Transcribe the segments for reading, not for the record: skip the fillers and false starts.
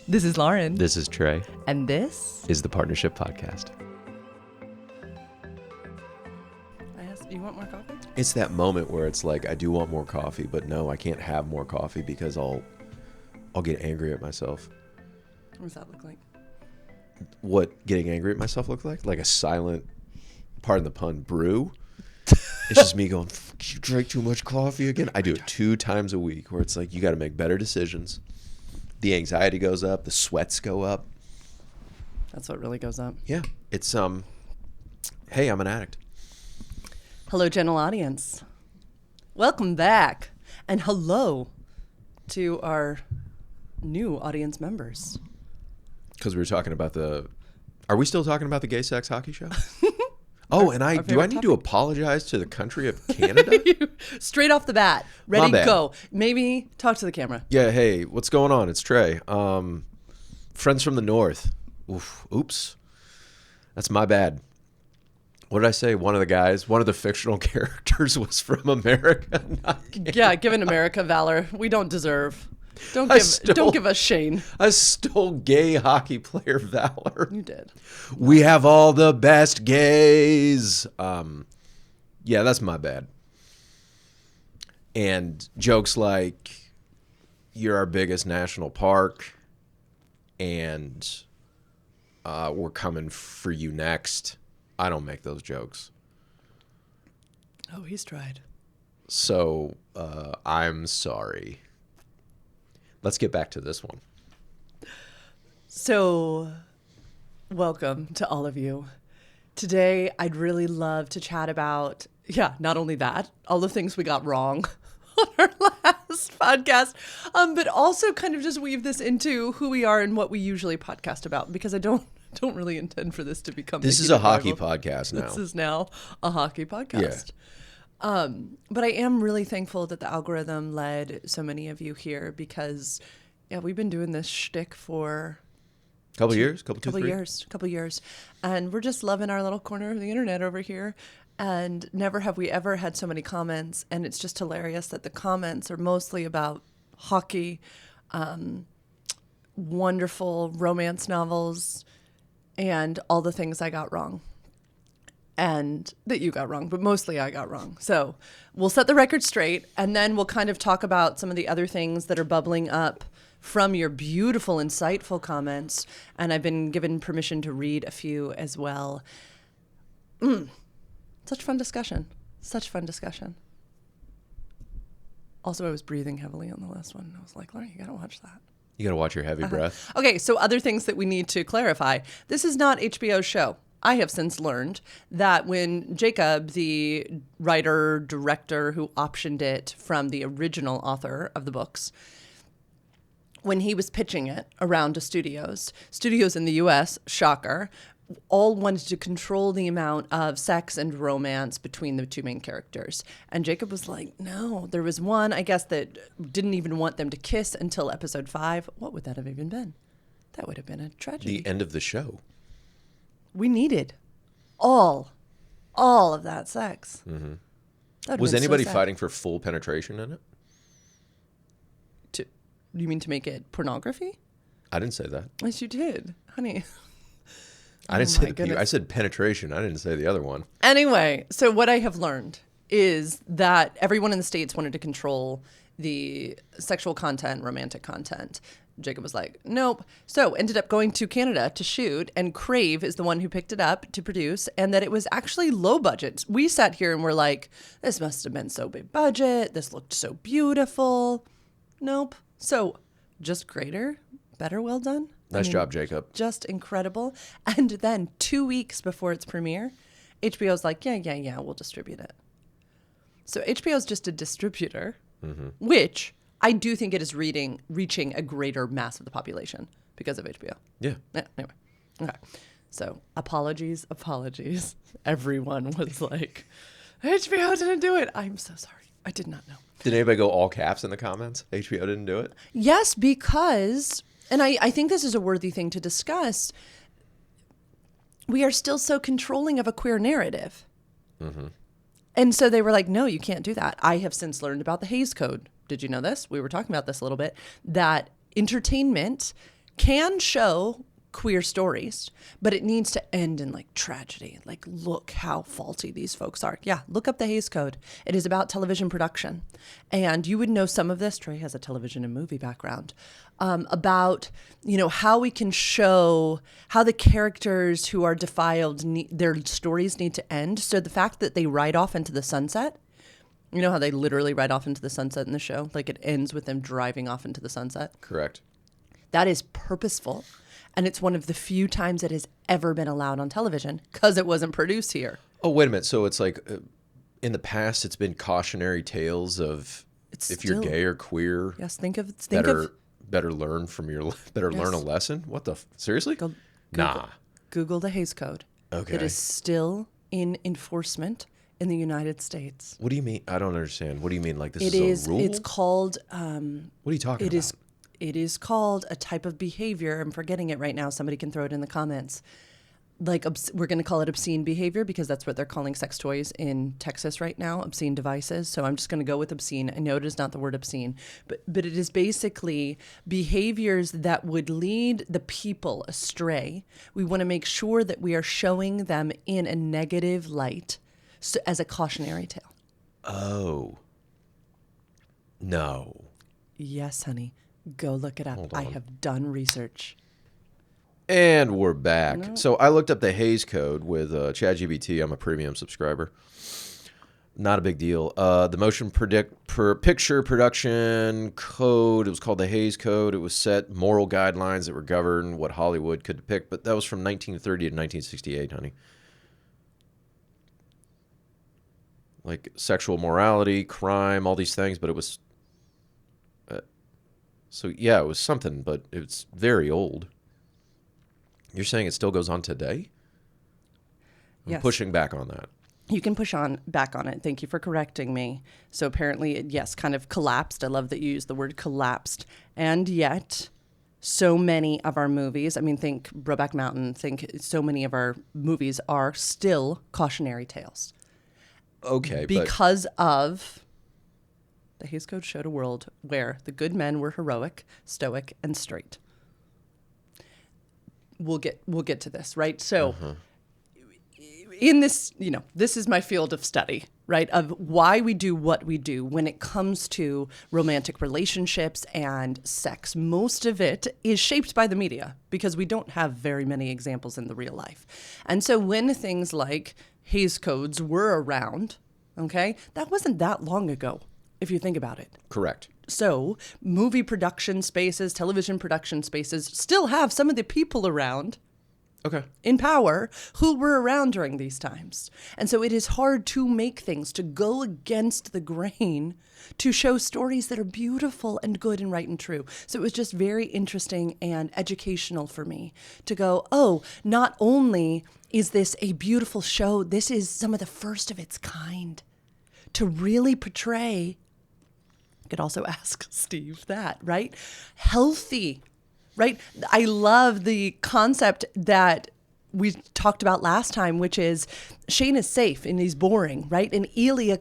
This is Lauren. This is Trey. And this is the Partnership Podcast. I asked, you want more coffee? It's that moment where it's like, I do want more coffee, but no, I can't have more coffee because I'll get angry at myself. What does that look like? What getting angry at myself look like? Like a silent, pardon the pun, brew. It's just me going, you drank too much coffee again. I do it 2 times a week where it's like, you got to make better decisions. The anxiety goes up. The sweats go up. That's what really goes up. Yeah. It's, hey, I'm an addict. Hello, gentle audience. Welcome back. And hello to our new audience members. Because we were talking about are we still talking about the gay sex hockey show? Oh, and do I need to apologize to the country of Canada? Straight off the bat. Ready, go. Maybe talk to the camera. Yeah, hey, what's going on? It's Trey. Friends from the North. Oops. That's my bad. What did I say? One of the fictional characters was from America. Yeah, given America valor, we don't deserve. Don't give us Shane. I stole gay hockey player valor. You did. We have all the best gays. Yeah, that's my bad. And jokes like, you're our biggest national park, and we're coming for you next. I don't make those jokes. Oh, he's tried. So I'm sorry. Let's get back to this one. So, welcome to all of you. Today, I'd really love to chat about, not only that, all the things we got wrong on our last podcast, but also kind of just weave this into who we are and what we usually podcast about, because I don't really intend for this to become. This is a hockey podcast now. This is now a hockey podcast. Yeah. But I am really thankful that the algorithm led so many of you here because, we've been doing this shtick for couple years, and we're just loving our little corner of the internet over here. And never have we ever had so many comments, and it's just hilarious that the comments are mostly about hockey, wonderful romance novels, and all the things I got wrong. And that you got wrong, but mostly I got wrong. So we'll set the record straight, and then we'll kind of talk about some of the other things that are bubbling up from your beautiful, insightful comments. And I've been given permission to read a few as well. Such fun discussion. Also, I was breathing heavily on the last one. I was like, Lauren, you got to watch that. You got to watch your heavy breath. Okay, so other things that we need to clarify. This is not HBO's show. I have since learned that when Jacob, the writer, director who optioned it from the original author of the books, when he was pitching it around to studios in the US, shocker, all wanted to control the amount of sex and romance between the two main characters. And Jacob was like, no, there was one, I guess, that didn't even want them to kiss until episode 5. What would that have even been? That would have been a tragedy. The end of the show. We needed all of that sex. Mm-hmm. Was anybody fighting for full penetration in it? You mean to make it pornography? I didn't say that. Yes, you did, honey. I didn't say I said penetration. I didn't say the other one. Anyway, so what I have learned is that everyone in the States wanted to control the sexual content, romantic content. Jacob was like, nope. So ended up going to Canada to shoot, and Crave is the one who picked it up to produce, and that it was actually low budget. We sat here and were like, this must have been so big budget. This looked so beautiful. Nope. So just greater, better, well done. Nice job, Jacob. Just incredible. And then 2 weeks before its premiere, HBO's like, yeah, we'll distribute it. So HBO's just a distributor, which I do think it is reaching a greater mass of the population because of HBO. Yeah. Anyway. Okay. So apologies. Everyone was like, HBO didn't do it. I'm so sorry. I did not know. Did anybody go all caps in the comments? HBO didn't do it? Yes, because, and I think this is a worthy thing to discuss, we are still so controlling of a queer narrative. Mm-hmm. And so they were like, no, you can't do that. I have since learned about the Hays Code. Did you know this? We were talking about this a little bit, that entertainment can show queer stories, but it needs to end in like tragedy. Like, look how faulty these folks are. Yeah, look up the Hays Code. It is about television production. And you would know some of this. Trey has a television and movie background. About, how we can show how the characters who are defiled, their stories need to end. So the fact that they ride off into the sunset, you know how they literally ride off into the sunset in the show? Like, it ends with them driving off into the sunset. Correct. That is purposeful. And it's one of the few times it has ever been allowed on television because it wasn't produced here. Oh, wait a minute. So it's like in the past, it's been cautionary tales of if you're gay or queer. Yes, think of better learn from your learn a lesson. What the seriously? Google the Hays Code. Okay. It is still in enforcement in the United States. What do you mean? I don't understand. What do you mean? Like this is a rule? It's called. What are you talking about? It is called a type of behavior. I'm forgetting it right now. Somebody can throw it in the comments. Like, we're going to call it obscene behavior because that's what they're calling sex toys in Texas right now, obscene devices. So I'm just going to go with obscene. I know it is not the word obscene, but it is basically behaviors that would lead the people astray. We want to make sure that we are showing them in a negative light as a cautionary tale. Oh. No. Yes, honey. Go look it up. I have done research. And we're back. No. So I looked up the Hays Code with ChatGPT. I'm a premium subscriber. Not a big deal. The motion picture production code, it was called the Hays Code. It was set moral guidelines that were govern what Hollywood could depict. But that was from 1930 to 1968, honey. Like sexual morality, crime, all these things. But it was... So, yeah, it was something, but it's very old. You're saying it still goes on today? I'm pushing back on that. You can push back on it. Thank you for correcting me. So apparently, yes, kind of collapsed. I love that you used the word collapsed. And yet, so many of our movies, think Brokeback Mountain, think so many of our movies are still cautionary tales. Okay, because of... The Hays Code showed a world where the good men were heroic, stoic, and straight. We'll get to this, right? So in this, this is my field of study, right? Of why we do what we do when it comes to romantic relationships and sex. Most of it is shaped by the media because we don't have very many examples in the real life. And so when things like Hays Codes were around, okay, that wasn't that long ago. If you think about it. Correct. So movie production spaces, television production spaces still have some of the people around in power who were around during these times. And so it is hard to make things, to go against the grain, to show stories that are beautiful and good and right and true. So it was just very interesting and educational for me to go, oh, not only is this a beautiful show, this is some of the first of its kind to really portray. Could also ask Steve that, right? Healthy, right? I love the concept that we talked about last time, which is Shane is safe and he's boring, right? And Ilya,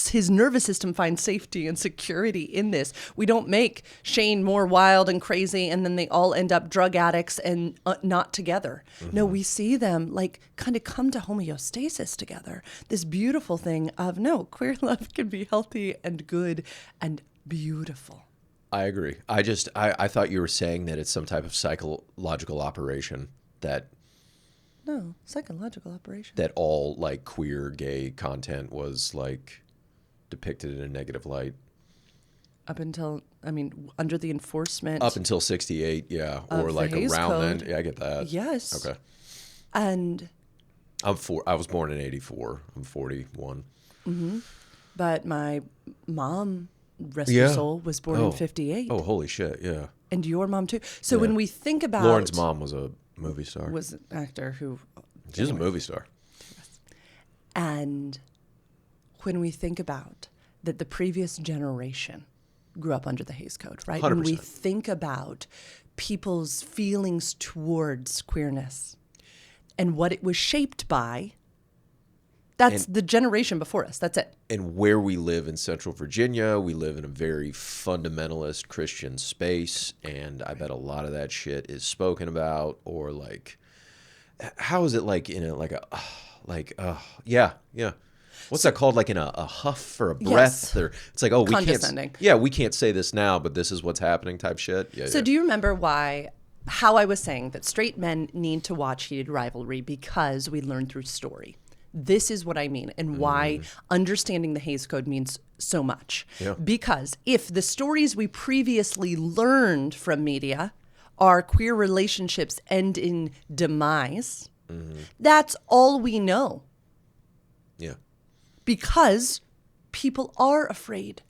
his nervous system finds safety and security in this. We don't make Shane more wild and crazy and then they all end up drug addicts and not together. Mm-hmm. No, we see them like kind of come to homeostasis together. This beautiful thing of no, queer love can be healthy and good and beautiful. I agree. I thought you were saying that it's some type of psychological operation that... No, psychological operation. That all like queer, gay content was like depicted in a negative light. Up until, under the enforcement. Up until 68, yeah. Or like around then. Yeah, I get that. Yes. Okay. And. I was born in 84. I'm 41. Mm-hmm. But my mom, rest her soul, was born in 58. Oh, holy shit, yeah. And your mom too. So when we think about. Lauren's mom was a movie star. Was an actor who... She's a movie star. And when we think about that the previous generation grew up under the Hays Code, right? 100%. When we think about people's feelings towards queerness and what it was shaped by, That's the generation before us. That's it. And where we live in Central Virginia, we live in a very fundamentalist Christian space, and I bet a lot of that shit is spoken about, or like, how is it like in a yeah. What's that called? Like in a huff or a breath? Yes. Or it's like, oh, we Condescending. we can't say this now, but this is what's happening type shit. Yeah. So do you remember how I was saying that straight men need to watch Heated Rivalry because we learn through story? This is what I mean, and why understanding the Hays Code means so much. Yeah. Because if the stories we previously learned from media are queer relationships end in demise, that's all we know. Yeah. Because people are afraid.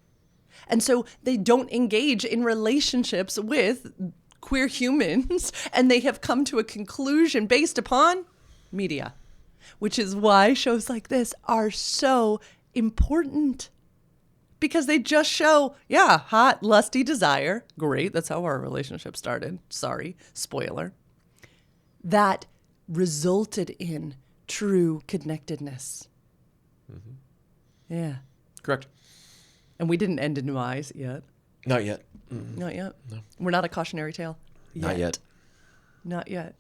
And so they don't engage in relationships with queer humans, and they have come to a conclusion based upon media. Which is why shows like this are so important. Because they just show, hot, lusty desire. Great, that's how our relationship started. Sorry, spoiler. That resulted in true connectedness. Yeah. Correct. And we didn't end in demise yet. Not yet. Not yet. No. We're not a cautionary tale. Not yet. Not yet.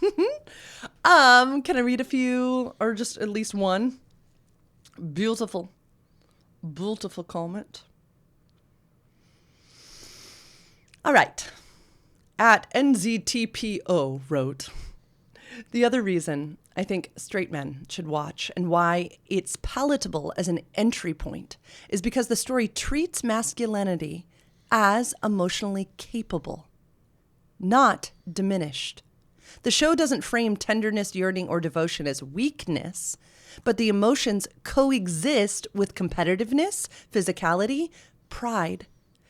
Can I read a few, or just at least one? Beautiful comment. All right. At NZTPO wrote, the other reason I think straight men should watch and why it's palatable as an entry point is because the story treats masculinity as emotionally capable, not diminished. The show doesn't frame tenderness, yearning, or devotion as weakness, but the emotions coexist with competitiveness, physicality, pride.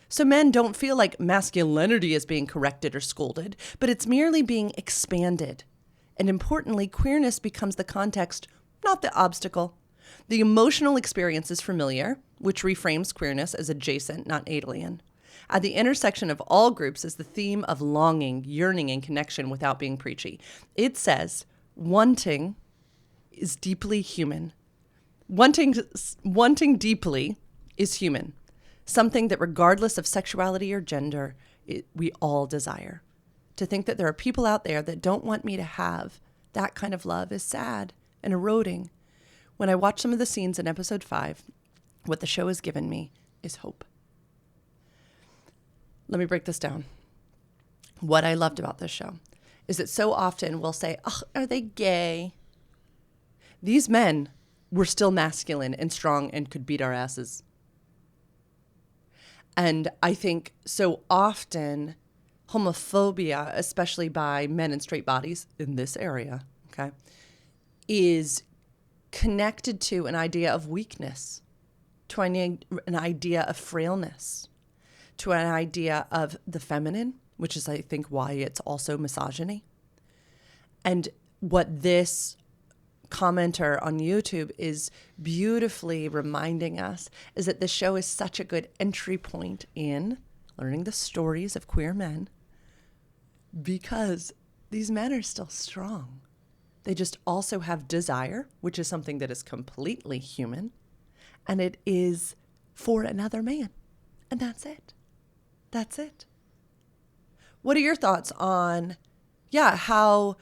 So men don't feel like masculinity is being corrected or scolded, but it's merely being expanded. And importantly, queerness becomes the context, not the obstacle. The emotional experience is familiar, which reframes queerness as adjacent, not alien. At the intersection of all groups is the theme of longing, yearning, and connection without being preachy. It says, wanting is deeply human. Wanting deeply is human. Something that regardless of sexuality or gender, we all desire. To think that there are people out there that don't want me to have that kind of love is sad and eroding. When I watch some of the scenes in episode 5, what the show has given me is hope. Let me break this down. What I loved about this show is that so often we'll say, oh, are they gay? These men were still masculine and strong and could beat our asses. And I think so often homophobia, especially by men in straight bodies in this area, okay, is connected to an idea of weakness, to an idea of frailness, to an idea of the feminine, which is, I think, why it's also misogyny. And what this commenter on YouTube is beautifully reminding us is that the show is such a good entry point in learning the stories of queer men, because these men are still strong. They just also have desire, which is something that is completely human, and it is for another man. And that's it. That's it. What are your thoughts on, how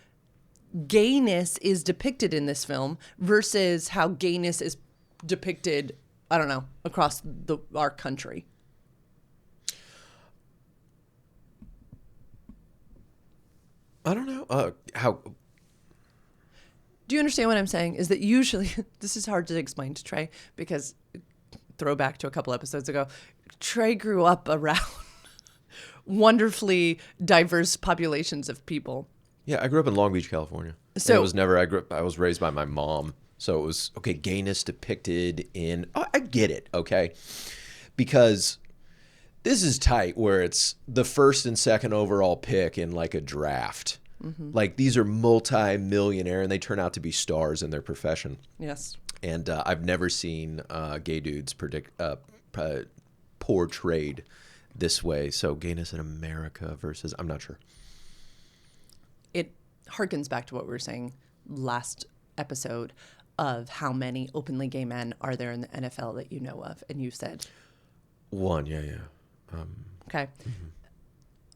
gayness is depicted in this film versus how gayness is depicted, I don't know, across our country? I don't know. How? Do you understand what I'm saying? Is that usually, this is hard to explain to Trey because, throwback to a couple episodes ago, Trey grew up around wonderfully diverse populations of people. Yeah, I grew up in Long Beach, California. So and it was never. I was raised by my mom, so it was okay. Gayness depicted in. Oh, I get it. Okay, because this is tight. Where it's the first and second overall pick in like a draft. Mm-hmm. Like these are multi-millionaire, and they turn out to be stars in their profession. Yes. And I've never seen gay dudes portrayed this way. So gayness in America versus, I'm not sure. It harkens back to what we were saying last episode of how many openly gay men are there in the NFL that you know of? And you said one. Yeah. okay.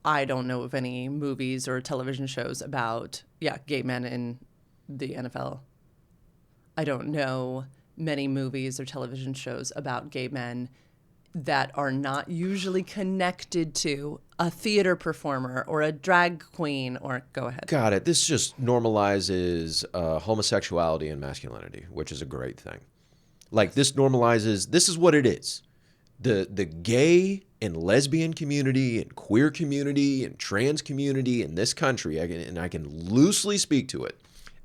I don't know of any movies or television shows about, gay men in the NFL. I don't know many movies or television shows about gay men that are not usually connected to a theater performer or a drag queen or go ahead. Got it. This just normalizes homosexuality and masculinity, which is a great thing. Like this normalizes, this is what it is. The gay and lesbian community and queer community and trans community in this country, I can loosely speak to it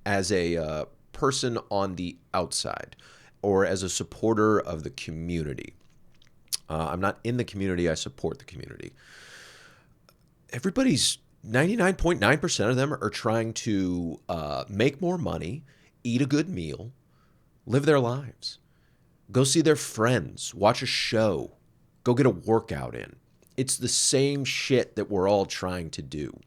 as a person on the outside or as a supporter of the community. I'm not in the community, I support the community. Everybody's 99.9% of them are trying to make more money, eat a good meal, live their lives. Go see their friends, watch a show, go get a workout in. It's the same shit that we're all trying to do.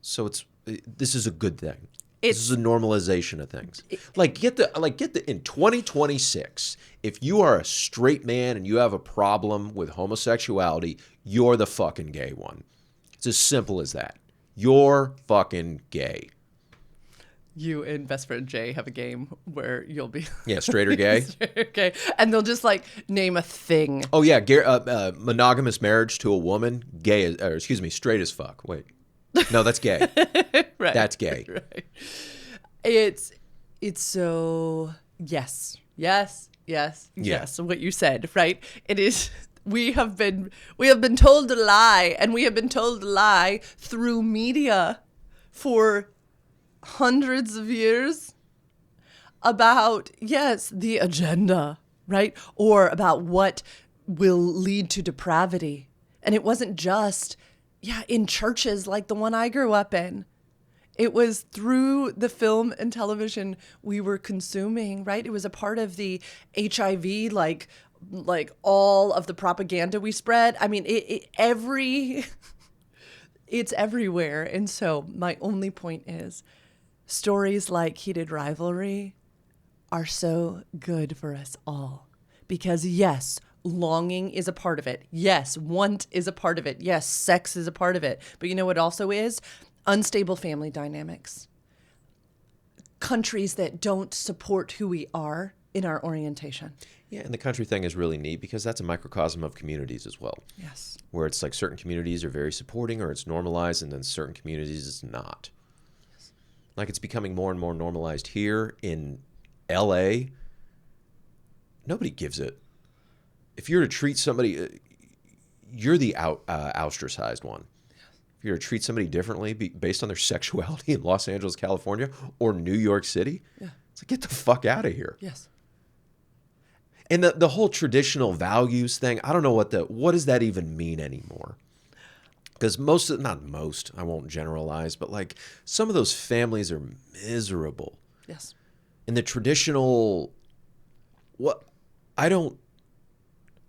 So this is a good thing. This is a normalization of things. Get the in 2026, if you are a straight man and you have a problem with homosexuality, you're the fucking gay one. It's as simple as that. You're fucking gay. You and best friend Jay have a game where you'll be straight or gay. Okay, and they'll just like name a thing. Oh yeah, monogamous marriage to a woman, straight as fuck. Wait, no, that's gay. Right, that's gay. Right. It's so yes. What you said, right? It is. We have been told a lie, and we have been told a lie through media for hundreds of years about, the agenda, right? Or about what will lead to depravity. And it wasn't just, in churches like the one I grew up in. It was through the film and television we were consuming, right? It was a part of the HIV, like all of the propaganda we spread. I mean, it's everywhere. And so my only point is, stories like Heated Rivalry are so good for us all because yes, longing is a part of it. Yes, want is a part of it. Yes, sex is a part of it. But you know what also is? Unstable family dynamics. Countries that don't support who we are in our orientation. Yeah, and the country thing is really neat because that's a microcosm of communities as well. Yes. Where it's like certain communities are very supporting or it's normalized and then certain communities it's not. Like it's becoming more and more normalized here in LA. Nobody gives it. If you're to treat somebody, you're the ostracized one. If you're to treat somebody differently based on their sexuality in Los Angeles, California, or New York City, it's like, get the fuck out of here. Yes. And the whole traditional values thing, I don't know what does that even mean anymore? Because I won't generalize, but like some of those families are miserable. Yes. And the traditional, where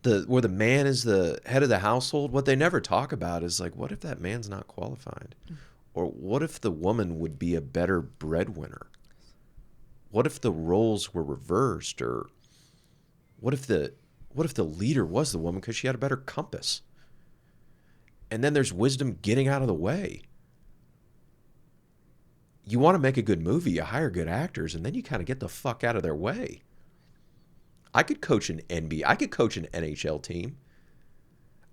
the man is the head of the household, what they never talk about is like, what if that man's not qualified? Or what if the woman would be a better breadwinner? What if the roles were reversed? Or what if the leader was the woman because she had a better compass? And then there's wisdom getting out of the way. You want to make a good movie, you hire good actors, and then you kind of get the fuck out of their way. I could coach an NHL team.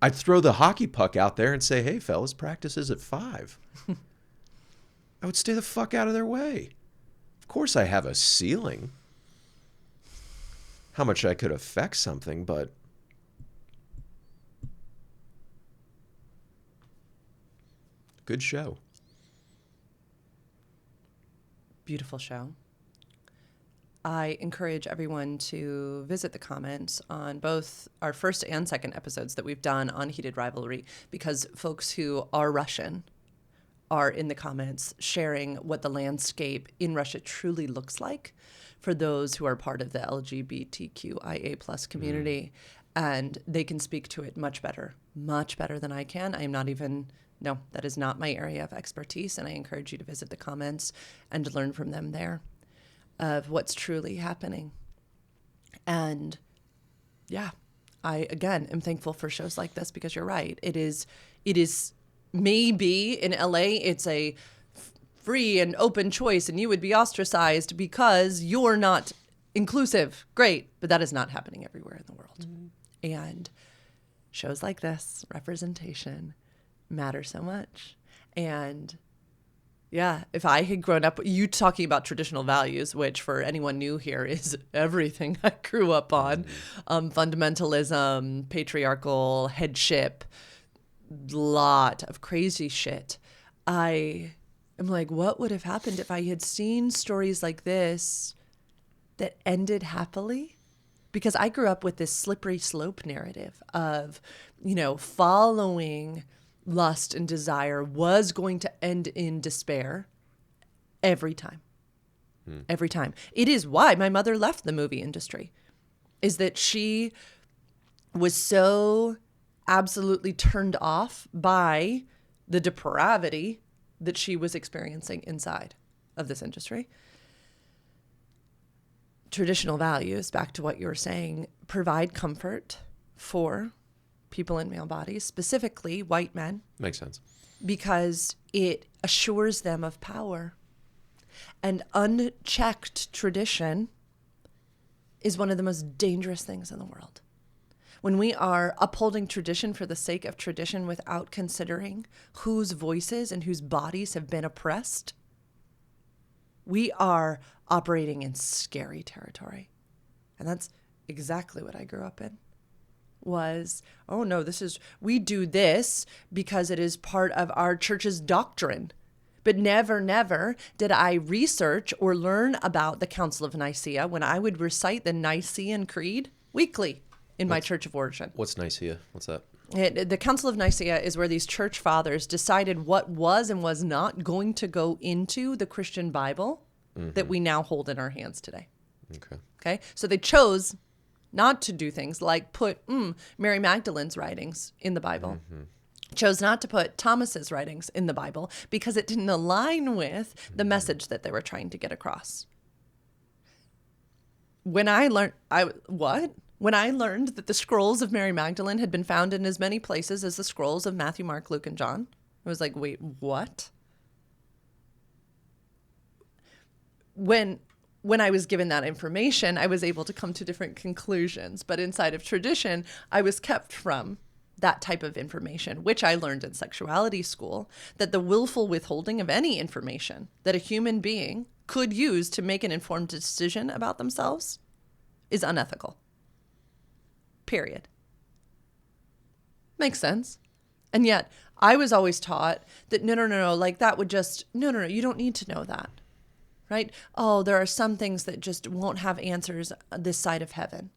I'd throw the hockey puck out there and say, hey, fellas, practice is at 5. I would stay the fuck out of their way. Of course I have a ceiling. How much I could affect something, but good show. Beautiful show. I encourage everyone to visit the comments on both our first and second episodes that we've done on Heated Rivalry, because folks who are Russian are in the comments sharing what the landscape in Russia truly looks like for those who are part of the LGBTQIA plus community. And they can speak to it much better than I can. That is not my area of expertise. And I encourage you to visit the comments and to learn from them there. of what's truly happening. And yeah, I, again, am thankful for shows like this because you're right. It is maybe in LA, it's a free and open choice and you would be ostracized because you're not inclusive. Great. But that is not happening everywhere in the world. Mm-hmm. And shows like this, representation, matter so much. And yeah, if I had grown up, you talking about traditional values, which for anyone new here is everything I grew up on, fundamentalism, patriarchal headship, lot of crazy shit. I am like, what would have happened if I had seen stories like this that ended happily? Because I grew up with this slippery slope narrative of, following lust and desire was going to end in despair every time. Every time. It is why my mother left the movie industry, is that she was so absolutely turned off by the depravity that she was experiencing inside of this industry. Traditional values, back to what you were saying, provide comfort for people in male bodies, specifically white men. Makes sense. Because it assures them of power. And unchecked tradition is one of the most dangerous things in the world. When we are upholding tradition for the sake of tradition without considering whose voices and whose bodies have been oppressed, we are operating in scary territory. And that's exactly what I grew up in. Was, oh no, we do this because it is part of our church's doctrine. But never did I research or learn about the Council of Nicaea when I would recite the Nicene Creed weekly in my church of origin. What's Nicaea? What's that? The Council of Nicaea is where these church fathers decided what was and was not going to go into the Christian Bible that we now hold in our hands today. Okay. So they chose not to do things like put Mary Magdalene's writings in the Bible. Chose not to put Thomas's writings in the Bible because it didn't align with the message that they were trying to get across. When I learned that the scrolls of Mary Magdalene had been found in as many places as the scrolls of Matthew, Mark, Luke, and John, I was like, wait, what? When I was given that information, I was able to come to different conclusions. But inside of tradition, I was kept from that type of information, which I learned in sexuality school, that the willful withholding of any information that a human being could use to make an informed decision about themselves is unethical. Period. Makes sense. And yet I was always taught that no, like that would just, no, you don't need to know that. Right? Oh, there are some things that just won't have answers this side of heaven.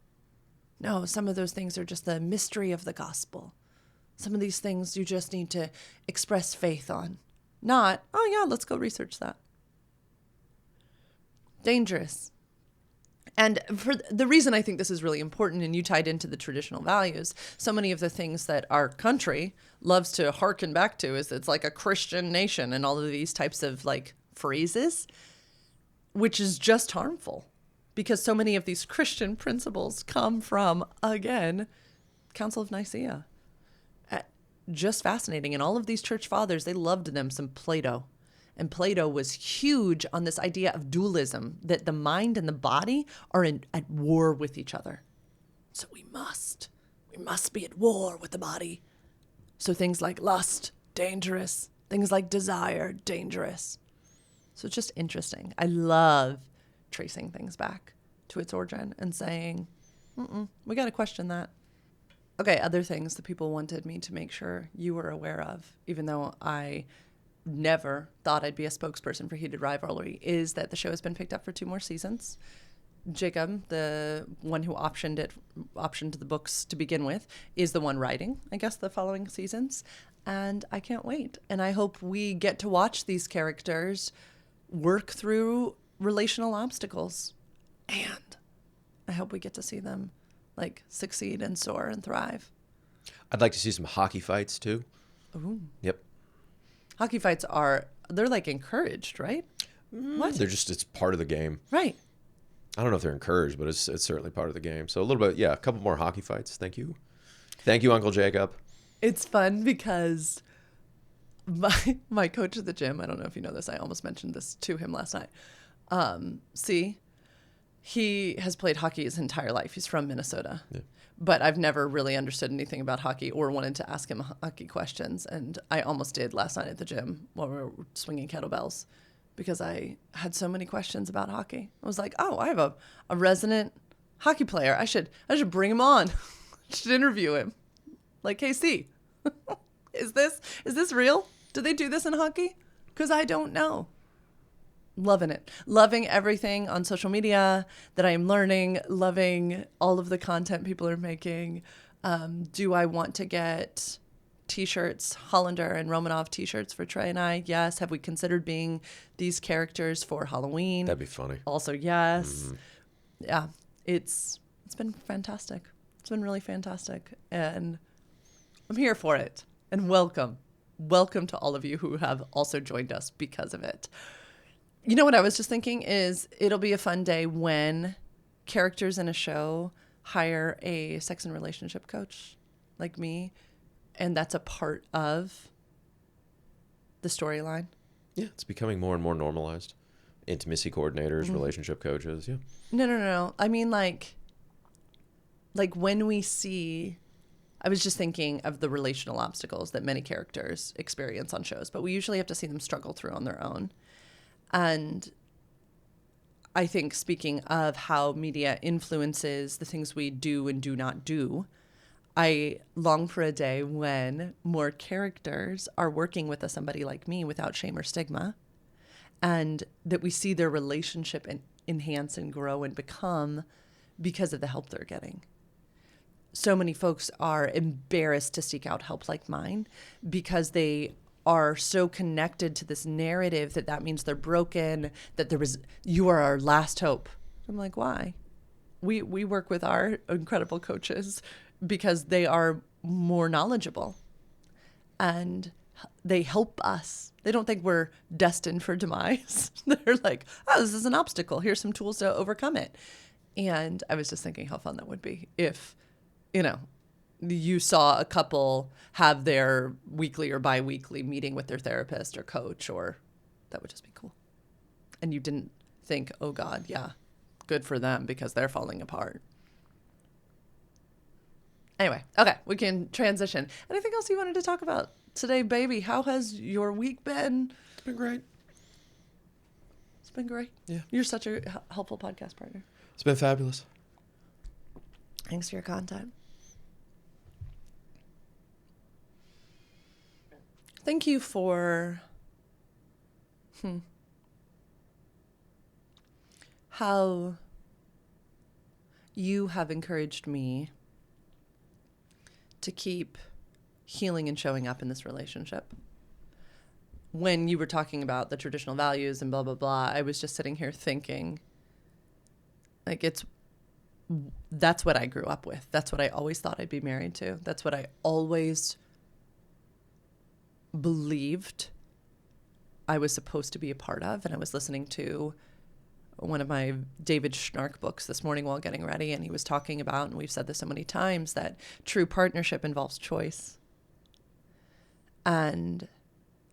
No, some of those things are just the mystery of the gospel. Some of these things you just need to express faith on. Not, oh yeah, let's go research that. Dangerous. And for the reason I think this is really important, and you tied into the traditional values, so many of the things that our country loves to hearken back to is it's like a Christian nation and all of these types of like phrases, which is just harmful because so many of these Christian principles come from, again, Council of Nicaea. Just fascinating. And all of these church fathers, they loved them some Plato. And Plato was huge on this idea of dualism, that the mind and the body are at war with each other. So we must be at war with the body. So things like lust, dangerous. Things like desire, dangerous. So it's just interesting. I love tracing things back to its origin and saying, we got to question that. Okay, other things that people wanted me to make sure you were aware of, even though I never thought I'd be a spokesperson for Heated Rivalry, is that the show has been picked up for 2 more seasons. Jacob, the one who optioned the books to begin with, is the one writing, I guess, the following seasons. And I can't wait. And I hope we get to watch these characters work through relational obstacles. And I hope we get to see them like succeed and soar and thrive. I'd like to see some hockey fights too. Ooh. Yep. Hockey fights they're like encouraged, right? What? It's part of the game. Right. I don't know if they're encouraged, but it's certainly part of the game. So a little bit, yeah, a couple more hockey fights. Thank you. Thank you, Uncle Jacob. It's fun because my coach at the gym, I don't know if you know this, I almost mentioned this to him last night. He has played hockey his entire life. He's from Minnesota. Yeah. But I've never really understood anything about hockey or wanted to ask him hockey questions. And I almost did last night at the gym while we were swinging kettlebells because I had so many questions about hockey. I was like, oh, I have a resident hockey player. I should bring him on. I should interview him. Like, KC, is this real? Do they do this in hockey? Because I don't know. Loving it. Loving everything on social media that I am learning. Loving all of the content people are making. Do I want to get t-shirts, Hollander and Romanov t-shirts for Trey and I? Yes. Have we considered being these characters for Halloween? That'd be funny. Also, yes. Mm-hmm. Yeah. It's been fantastic. It's been really fantastic. And I'm here for it. And welcome. Welcome to all of you who have also joined us because of it. You know what I was just thinking is it'll be a fun day when characters in a show hire a sex and relationship coach like me, and that's a part of the storyline. Yeah, it's becoming more and more normalized. Intimacy coordinators, mm-hmm. relationship coaches, yeah. No. I mean, like when we see, I was just thinking of the relational obstacles that many characters experience on shows, but we usually have to see them struggle through on their own. And I think speaking of how media influences the things we do and do not do, I long for a day when more characters are working with somebody like me without shame or stigma, and that we see their relationship enhance and grow and become because of the help they're getting. So many folks are embarrassed to seek out help like mine because they are so connected to this narrative that means they're broken, that you are our last hope. I'm like, why? We work with our incredible coaches because they are more knowledgeable and they help us. They don't think we're destined for demise. They're like, oh, this is an obstacle. Here's some tools to overcome it. And I was just thinking how fun that would be if, you saw a couple have their weekly or bi-weekly meeting with their therapist or coach, or that would just be cool. And you didn't think, oh God, yeah, good for them because they're falling apart. Anyway, okay, we can transition. Anything else you wanted to talk about today, baby? How has your week been? It's been great. It's been great. Yeah. You're such a helpful podcast partner. It's been fabulous. Thanks for your content. Thank you for how you have encouraged me to keep healing and showing up in this relationship. When you were talking about the traditional values and blah, blah, blah, I was just sitting here thinking, like, that's what I grew up with. That's what I always thought I'd be married to. That's what I always believed I was supposed to be a part of. And I was listening to one of my David Schnarch books this morning while getting ready, and he was talking about, and we've said this so many times, that true partnership involves choice. And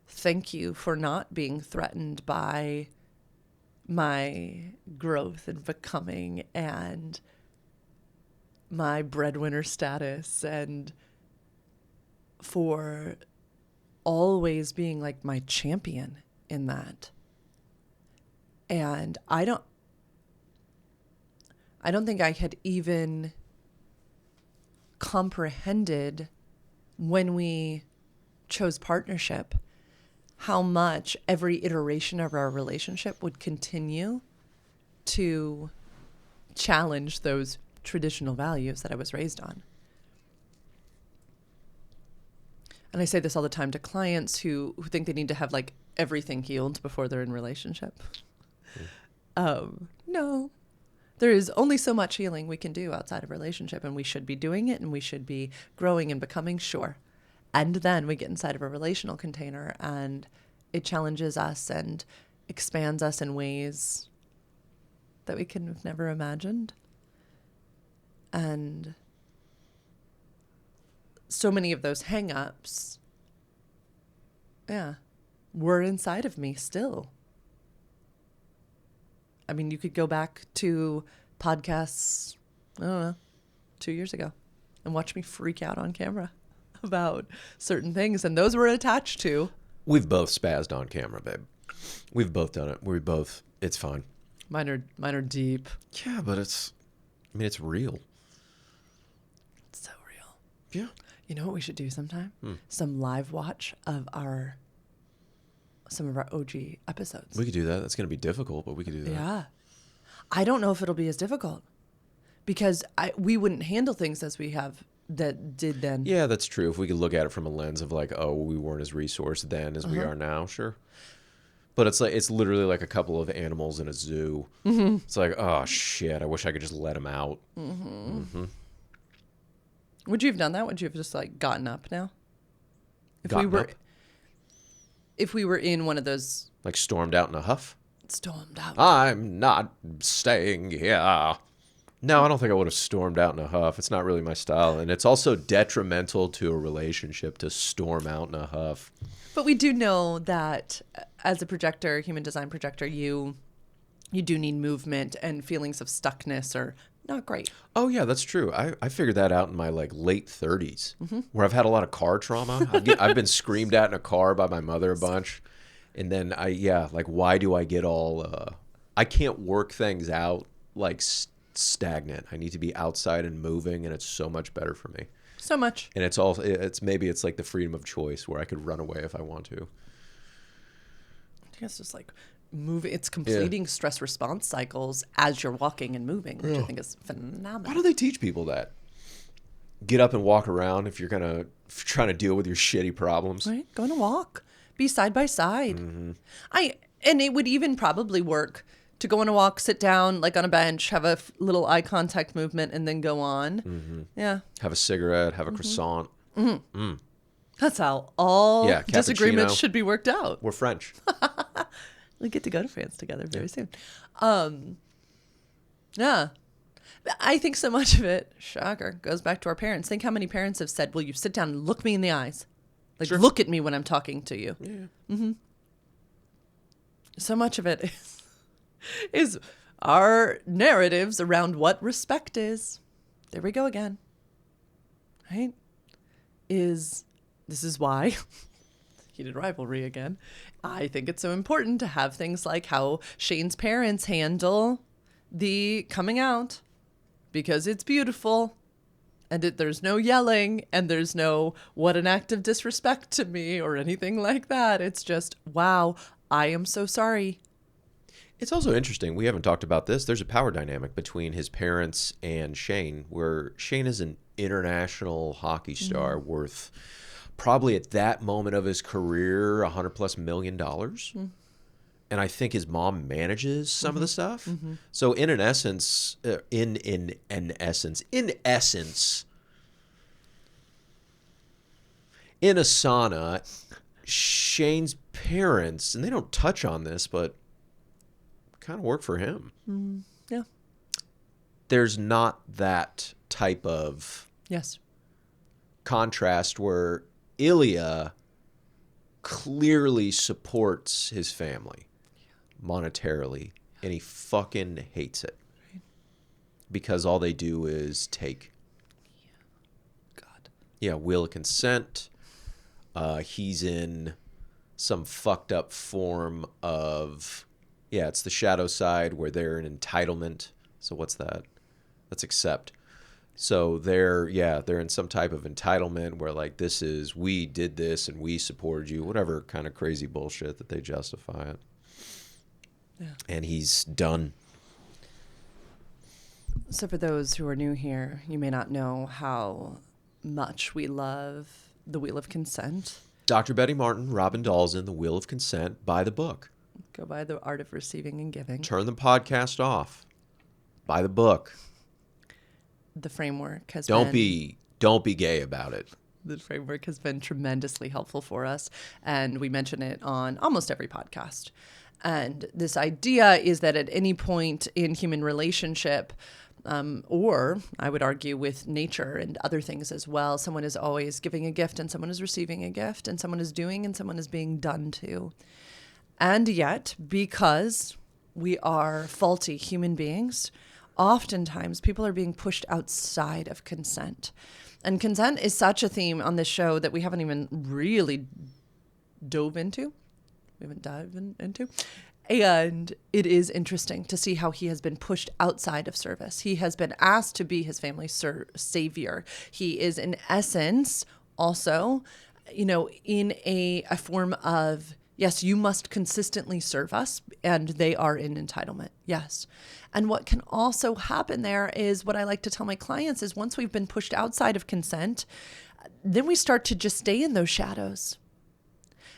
thank you for not being threatened by my growth and becoming and my breadwinner status, and for always being like my champion in that. And I don't think I had even comprehended when we chose partnership how much every iteration of our relationship would continue to challenge those traditional values that I was raised on. And I say this all the time to clients who think they need to have like everything healed before they're in a relationship. No, there is only so much healing we can do outside of a relationship, and we should be doing it, and we should be growing and becoming, sure. And then we get inside of a relational container and it challenges us and expands us in ways that we could have never imagined. And so many of those hang-ups, were inside of me still. I mean, you could go back to podcasts, I don't know, 2 years ago and watch me freak out on camera about certain things. And those were attached to. We've both spazzed on camera, babe. We've both done it. It's fine. Mine are deep. Yeah, but it's real. It's so real. Yeah. You know what we should do sometime? Some live watch of some of our OG episodes. We could do that. That's going to be difficult, but we could do that. Yeah. I don't know if it'll be as difficult because we wouldn't handle things as we have that did then. Yeah, that's true. If we could look at it from a lens of like, oh, we weren't as resourced then as we are now, sure. But it's literally like a couple of animals in a zoo. Mm-hmm. It's like, oh shit, I wish I could just let them out. Mm-hmm. Mm-hmm. Would you have done that? Would you have just like gotten up now? If we were in one of those, like stormed out in a huff? Stormed out. I'm not staying here. No, I don't think I would have stormed out in a huff. It's not really my style. And it's also detrimental to a relationship to storm out in a huff. But we do know that as a projector, human design projector, you do need movement, and feelings of stuckness are not great. Oh, yeah, that's true. I figured that out in my like late 30s, where I've had a lot of car trauma. I've been screamed at in a car by my mother a bunch. And then why do I get all, I can't work things out like stagnant. I need to be outside and moving, and it's so much better for me. So much. And it's like the freedom of choice where I could run away if I want to. I think it's just like moving. It's completing stress response cycles as you're walking and moving, which I think is phenomenal. Why do they teach people that? Get up and walk around if you're trying to deal with your shitty problems. Right? Go on a walk. Be side by side. Mm-hmm. And it would even probably work to go on a walk, sit down like on a bench, have a little eye contact movement, and then go on. Mm-hmm. Yeah. Have a cigarette, have a croissant. Mm-hmm. Mm. That's how all disagreements should be worked out. We're French. We get to go to France together very soon. Yeah. I think so much of it, shocker, goes back to our parents. Think how many parents have said, will you sit down and look me in the eyes? Like, look at me when I'm talking to you. Yeah. Mm-hmm. So much of it is our narratives around what respect is. There we go again. Right? This is why, heated rivalry again, I think it's so important to have things like how Shane's parents handle the coming out, because it's beautiful. And there's no yelling, and there's no, what an act of disrespect to me, or anything like that. It's just, wow, I am so sorry. It's also interesting. We haven't talked about this. There's a power dynamic between his parents and Shane, where Shane is an international hockey star worth probably at that moment of his career $100+ million. And I think his mom manages some of the stuff. Mm-hmm. So in essence, in Asana, Shane's parents, and they don't touch on this, but kind of work for him. Yeah. There's not that type of contrast where Ilya clearly supports his family monetarily, and he fucking hates it because all they do is take. Will of consent. He's in some fucked up form of, it's the shadow side where they're in entitlement. So what's that? That's accept. So they're in some type of entitlement where like, this is, we did this and we supported you, whatever kind of crazy bullshit that they justify it. Yeah. And he's done. So for those who are new here, you may not know how much we love The Wheel of Consent. Dr. Betty Martin, Robin Dalzin, The Wheel of Consent. Buy the book. Go buy The Art of Receiving and Giving. Turn the podcast off. Buy the book. The framework has Don't be gay about it. The framework has been tremendously helpful for us, and we mention it on almost every podcast. And this idea is that at any point in human relationship, or I would argue with nature and other things as well, someone is always giving a gift and someone is receiving a gift, and someone is doing and someone is being done to. And yet, because we are faulty human beings, oftentimes people are being pushed outside of consent. And consent is such a theme on this show that we haven't even really dove into. We haven't dived into. And it is interesting to see how he has been pushed outside of service. He has been asked to be his family's savior. He is, in essence, also, in a form of, yes, you must consistently serve us, and they are in entitlement. Yes. And what can also happen there is what I like to tell my clients is once we've been pushed outside of consent, then we start to just stay in those shadows.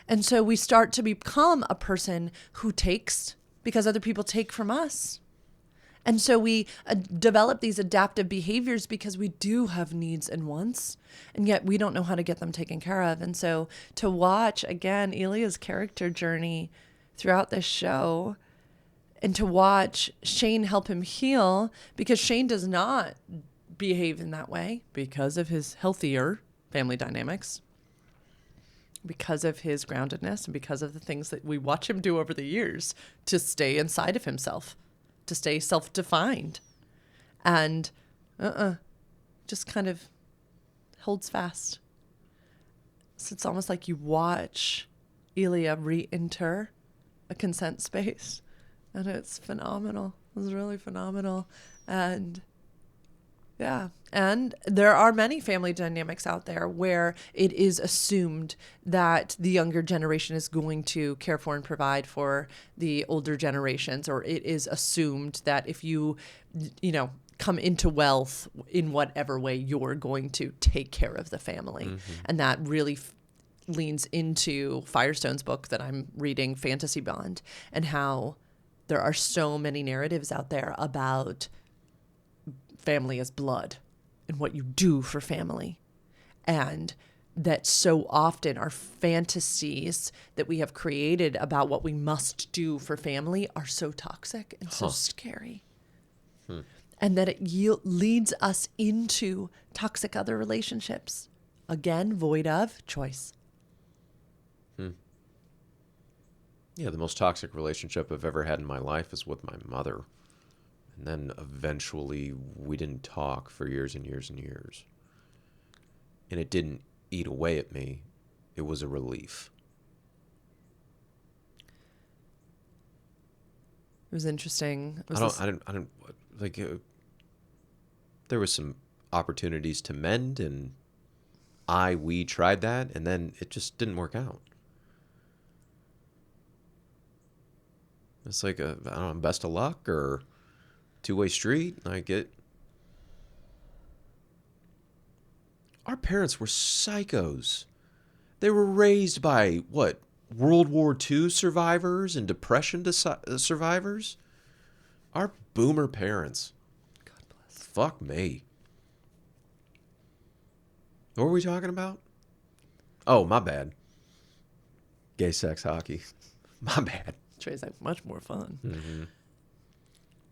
And so we start to become a person who takes because other people take from us. And so we develop these adaptive behaviors because we do have needs and wants, and yet we don't know how to get them taken care of. And so to watch, again, Ilya's character journey throughout this show, and to watch Shane help him heal, because Shane does not behave in that way because of his healthier family dynamics, because of his groundedness, and because of the things that we watch him do over the years to stay inside of himself, to stay self-defined, and just kind of holds fast. So it's almost like you watch Ilya re-enter a consent space, and it's phenomenal. It's really phenomenal. And yeah. And there are many family dynamics out there where it is assumed that the younger generation is going to care for and provide for the older generations, or it is assumed that if you come into wealth in whatever way, you're going to take care of the family. Mm-hmm. And that really leans into Firestone's book that I'm reading, Fantasy Bond, and how there are so many narratives out there about family as blood and what you do for family. And that so often our fantasies that we have created about what we must do for family are so toxic and so scary. And that it leads us into toxic other relationships. Again, void of choice. Yeah, the most toxic relationship I've ever had in my life is with my mother. And then eventually we didn't talk for years and years and years. And it didn't eat away at me. It was a relief. It was interesting. There was some opportunities to mend, and we tried that, and then it just didn't work out. It's like best of luck or two-way street. Our parents were psychos. They were raised by, World War II survivors and Depression survivors? Our boomer parents. God bless. Fuck me. What were we talking about? Oh, my bad. Gay sex hockey. My bad. Trey's like, much more fun. Mm-hmm.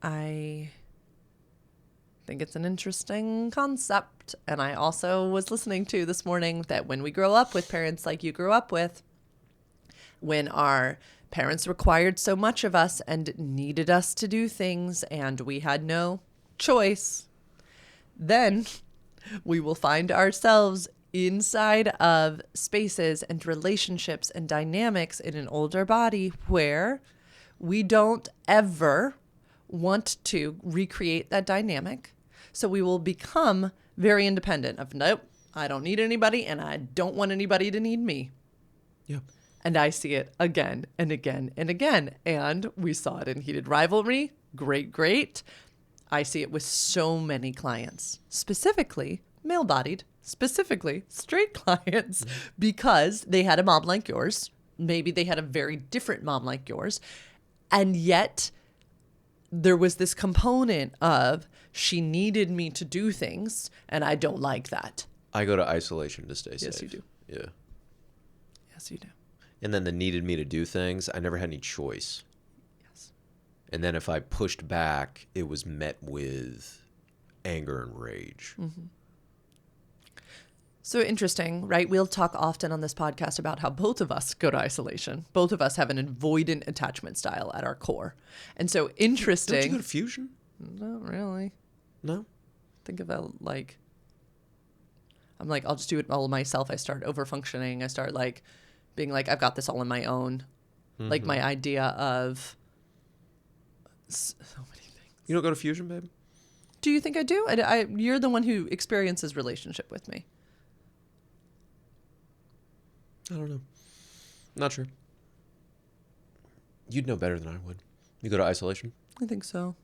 I think it's an interesting concept. And I also was listening to this morning that when we grow up with parents like you grew up with, when our parents required so much of us and needed us to do things and we had no choice, then we will find ourselves inside of spaces and relationships and dynamics in an older body where we don't ever want to recreate that dynamic. So we will become very independent of, nope, I don't need anybody and I don't want anybody to need me. Yeah. And I see it again and again and again. And we saw it in Heated Rivalry. Great. I see it with so many clients, specifically male-bodied, specifically straight clients, because they had a mom like yours. Maybe they had a very different mom like yours. And yet there was this component of she needed me to do things, and I don't like that. I go to isolation to stay safe. Yes, you do. Yeah. Yes, you do. And then the needed me to do things, I never had any choice. And then if I pushed back, it was met with anger and rage. Mm-hmm. So interesting, right? We'll talk often on this podcast about how both of us go to isolation. Both of us have an avoidant attachment style at our core. And so interesting. Don't you go to fusion? Not really. No? Think about like, I'm like, I'll just do it all myself. I start over functioning. I start like being like, I've got this all on my own. Mm-hmm. Like my idea of so many things. You don't go to fusion, babe? Do you think I do? You're the one who experiences relationship with me. I don't know. Not sure. You'd know better than I would. You go to isolation? I think so.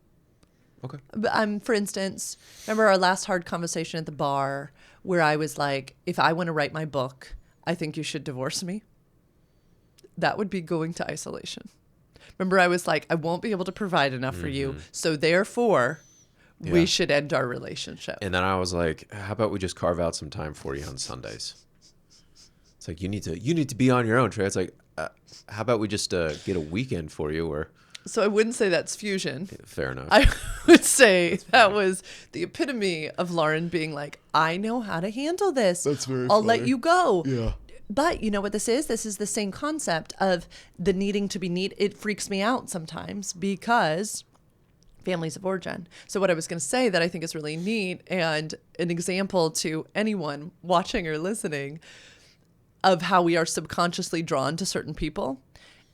Okay. But for instance, remember our last hard conversation at the bar where I was like, if I want to write my book, I think you should divorce me. That would be going to isolation. Remember, I was like, I won't be able to provide enough for you. So therefore, we should end our relationship. And then I was like, how about we just carve out some time for you on Sundays? It's like, you need to be on your own, Trey. It's like, how about we just get a weekend for you? Or So I wouldn't say that's fusion. Yeah, fair enough. I would say that was the epitome of Lauren being like, I know how to handle this. That's very I'll funny. let you go. Yeah. But you know what this is? This is the same concept of the needing to be neat. It freaks me out sometimes because families of origin. So what I was going to say that I think is really neat and an example to anyone watching or listening of how we are subconsciously drawn to certain people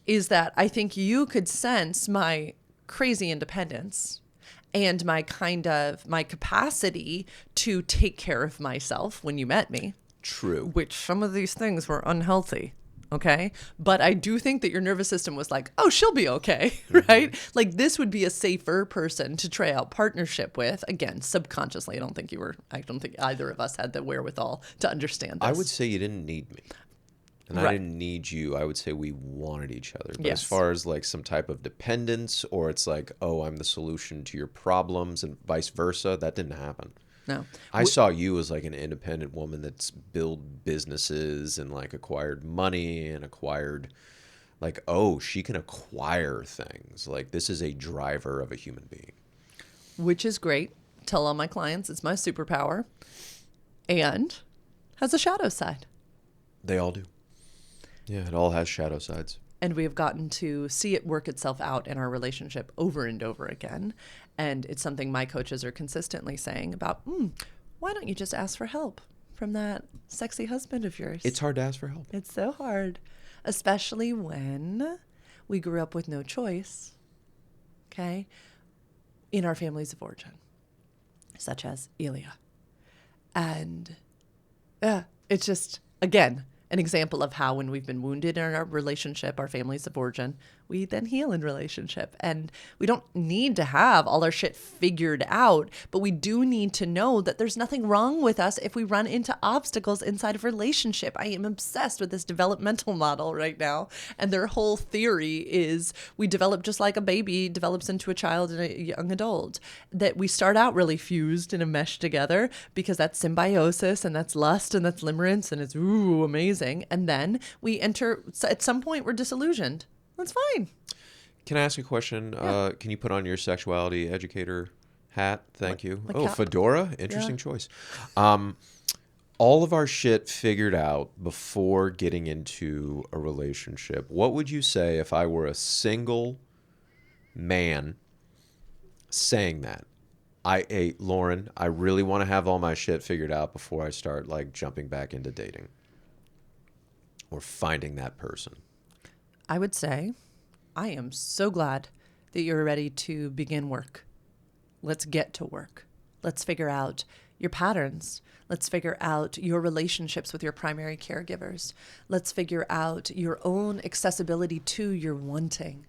is that I think you could sense my crazy independence and my capacity to take care of myself when you met me. True. Which some of these things were unhealthy. Okay. But I do think that your nervous system was like, oh, she'll be okay. Right. Like this would be a safer person to try out partnership with. Again, subconsciously. I don't think either of us had the wherewithal to understand this. I would say you didn't need me. And I didn't need you. I would say we wanted each other. But as far as like some type of dependence or it's like, oh, I'm the solution to your problems and vice versa, that didn't happen. No. I saw you as like an independent woman that's built businesses and like acquired money and acquired like, oh, she can acquire things. Like this is a driver of a human being. Which is great. Tell all my clients it's my superpower and has a shadow side. They all do. Yeah, it all has shadow sides. And we have gotten to see it work itself out in our relationship over and over again. And it's something my coaches are consistently saying about, why don't you just ask for help from that sexy husband of yours? It's hard to ask for help. It's so hard, especially when we grew up with no choice, okay, in our families of origin, such as Ilya. And it's just, again, an example of how when we've been wounded in our relationship, our families of origin, we then heal in relationship. And we don't need to have all our shit figured out, but we do need to know that there's nothing wrong with us if we run into obstacles inside of relationship. I am obsessed with this developmental model right now. And their whole theory is we develop just like a baby develops into a child and a young adult, that we start out really fused in a mesh together because that's symbiosis and that's lust and that's limerence and it's amazing. And then we enter, at some point we're disillusioned. That's fine. Can I ask a question? Yeah. Can you put on your sexuality educator hat? Thank you. like Oh, cap. fedora. Interesting choice. All of our shit figured out before getting into a relationship. What would you say if I were a single man saying that? Hey, Lauren, I really want to have all my shit figured out before I start like jumping back into dating or finding that person. I would say, I am so glad that you're ready to begin work. Let's get to work. Let's figure out your patterns. Let's figure out your relationships with your primary caregivers. Let's figure out your own accessibility to your wanting.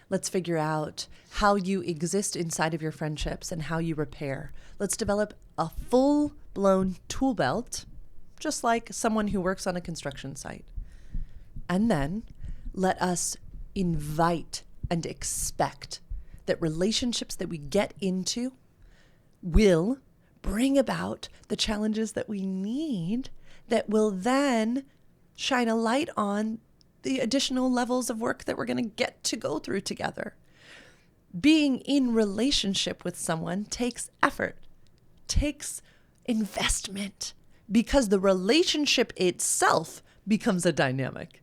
Let's figure out how you exist inside of your friendships and how you repair. Let's develop a full-blown tool belt, just like someone who works on a construction site. And then let us invite and expect that relationships that we get into will bring about the challenges that we need that will then shine a light on the additional levels of work that we're going to get to go through together. being in relationship with someone takes effort, takes investment, because the relationship itself becomes a dynamic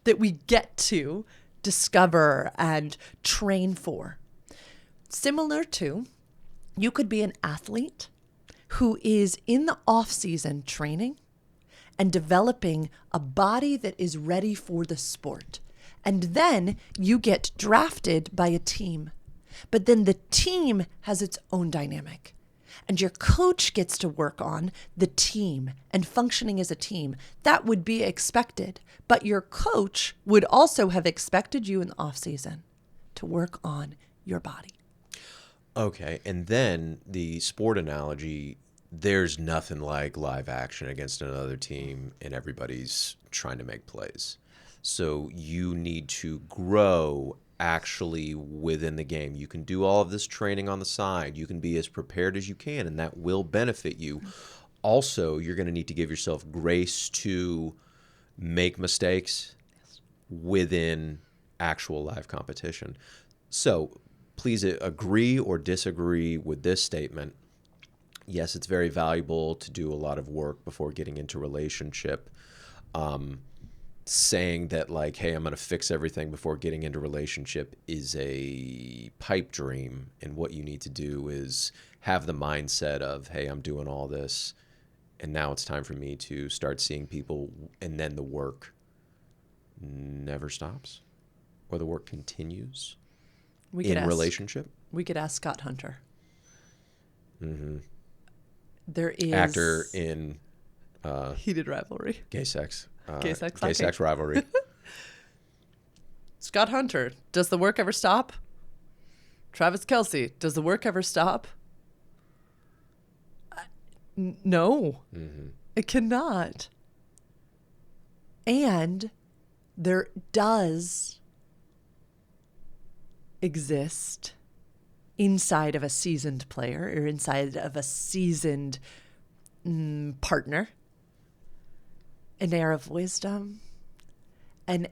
that we get to discover and train for. Similar to, you could be an athlete who is in the off-season training and developing a body that is ready for the sport. And then you get drafted by a team. But then the team has its own dynamic. And your coach gets to work on the team and functioning as a team. That would be expected. But your coach would also have expected you in the off-season to work on your body. Okay, and then the sport analogy, there's nothing like live action against another team and everybody's trying to make plays. So you need to grow actually within the game. You can do all of this training on the side. You can be as prepared as you can, and that will benefit you. Also, you're going to need to give yourself grace to make mistakes within actual live competition. So please agree or disagree with this statement. Yes, it's very valuable to do a lot of work before getting into relationship. Saying that like, hey, I'm going to fix everything before getting into relationship is a pipe dream. And what you need to do is have the mindset of, hey, I'm doing all this, and now it's time for me to start seeing people, and then the work never stops, or the work continues in relationship. We could ask Scott Hunter. Mm-hmm. There is actor in Heated Rivalry. Gay sex rivalry. Scott Hunter, does the work ever stop? Travis Kelce, does the work ever stop? No, It cannot. And there does exist inside of a seasoned player or inside of a seasoned partner an air of wisdom, an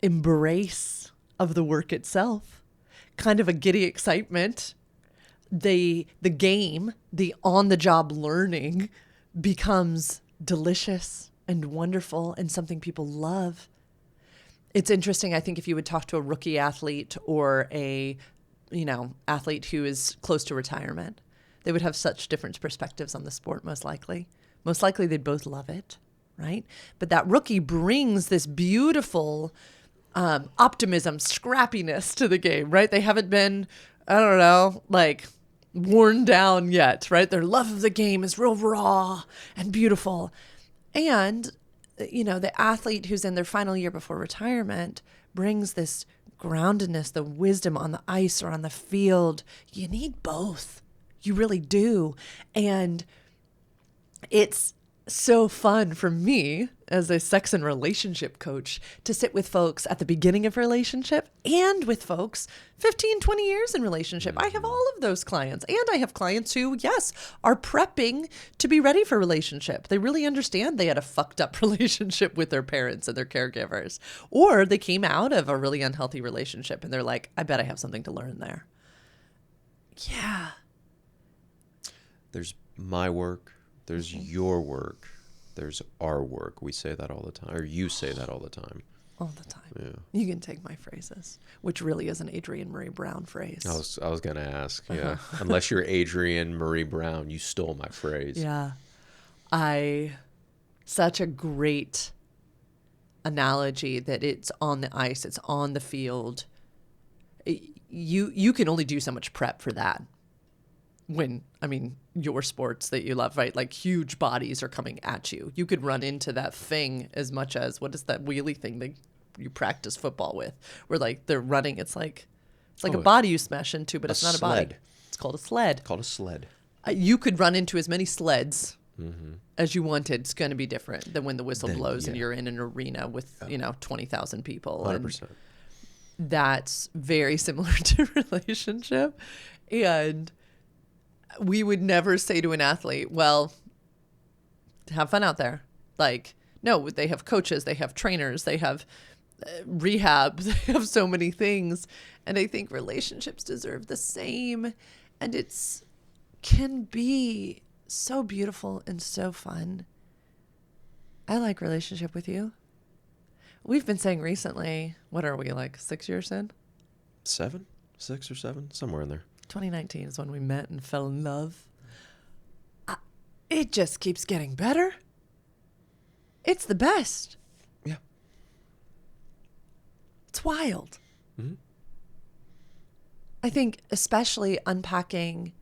embrace of the work itself, kind of a giddy excitement. The game, the on-the-job learning becomes delicious and wonderful and something people love. It's interesting, I think, if you would talk to a rookie athlete or a, athlete who is close to retirement, they would have such different perspectives on the sport, most likely. Most likely they'd both love it, right? But that rookie brings this beautiful optimism, scrappiness to the game, right? They haven't been, worn down yet, right? Their love of the game is real raw and beautiful. And, the athlete who's in their final year before retirement brings this groundedness, the wisdom on the ice or on the field. You need both. You really do. And it's so fun for me as a sex and relationship coach to sit with folks at the beginning of relationship and with folks 15, 20 years in relationship. I have all of those clients, and I have clients who, yes, are prepping to be ready for relationship. They really understand they had a fucked up relationship with their parents and their caregivers, or they came out of a really unhealthy relationship and they're like, I bet I have something to learn there. Yeah. There's my work. There's your work. There's our work. We say that all the time, or you say that all the time. All the time. Yeah. You can take my phrases, which really is an Adrienne Marie Brown phrase. I was gonna ask. Yeah. Unless you're Adrienne Marie Brown, you stole my phrase. Yeah. Such a great analogy that it's on the ice, it's on the field. You can only do so much prep for that. Your sports that you love, right? Like huge bodies are coming at you. You could run into that thing as much as, what is that wheelie thing that you practice football with? Where like they're running, it's like a body you smash into, but it's not a body. It's called a sled. You could run into as many sleds as you wanted. It's going to be different than when the whistle blows and you're in an arena with, 20,000 people. 100%. And that's very similar to relationship. And we would never say to an athlete, well, have fun out there. Like, no, they have coaches, they have trainers, they have rehab. They have so many things. And I think relationships deserve the same. And can be so beautiful and so fun. I like relationship with you. We've been saying recently, what are we, like 6 years in? 7? 6 or 7? Somewhere in there. 2019 is when we met and fell in love. It just keeps getting better. It's the best. Yeah. It's wild. Mm-hmm. I think especially unpacking,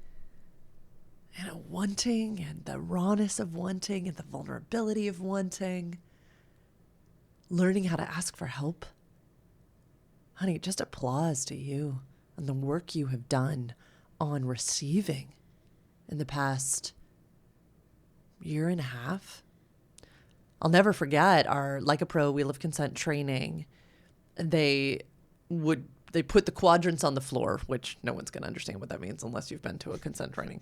wanting and the rawness of wanting and the vulnerability of wanting, learning how to ask for help. Honey, just applause to you and the work you have done on receiving in the past year and a half. I'll never forget our Like a Pro Wheel of Consent training. They put the quadrants on the floor, which no one's going to understand what that means unless you've been to a consent training.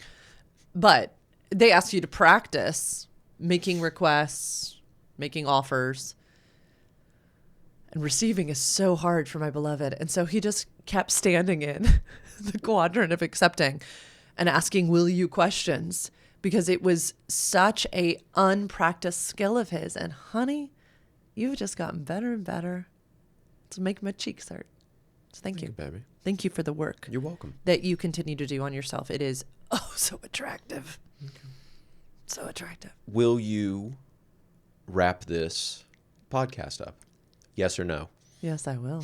But they ask you to practice making requests, making offers. And receiving is so hard for my beloved. And so he just kept standing in the quadrant of accepting and asking, will you questions? Because it was such a unpracticed skill of his. And honey, you've just gotten better and better to make my cheeks hurt. So thank you, baby. Thank you for the work. You're welcome. That you continue to do on yourself. It is so attractive. Okay. So attractive. Will you wrap this podcast up? Yes or no? Yes, I will.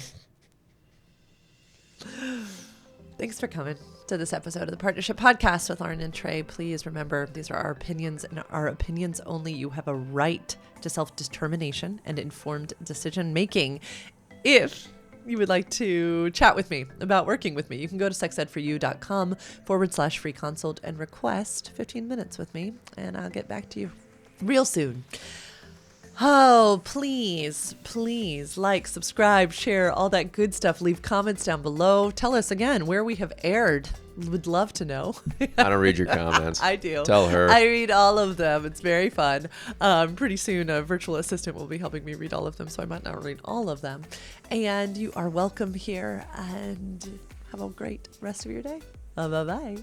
Thanks for coming to this episode of the Partnership Podcast with Lauren and Trey. Please remember, these are our opinions and our opinions only. You have a right to self-determination and informed decision-making. If you would like to chat with me about working with me, you can go to sexedforyou.com/free consult and request 15 minutes with me, and I'll get back to you real soon. Oh, please like, subscribe, share, all that good stuff. Leave comments down below. Tell us again where we have aired. Would love to know. I don't read your comments. I do. Tell her. I read all of them. It's very fun. Pretty soon a virtual assistant will be helping me read all of them, so I might not read all of them. And you are welcome here, and have a great rest of your day. Bye-bye.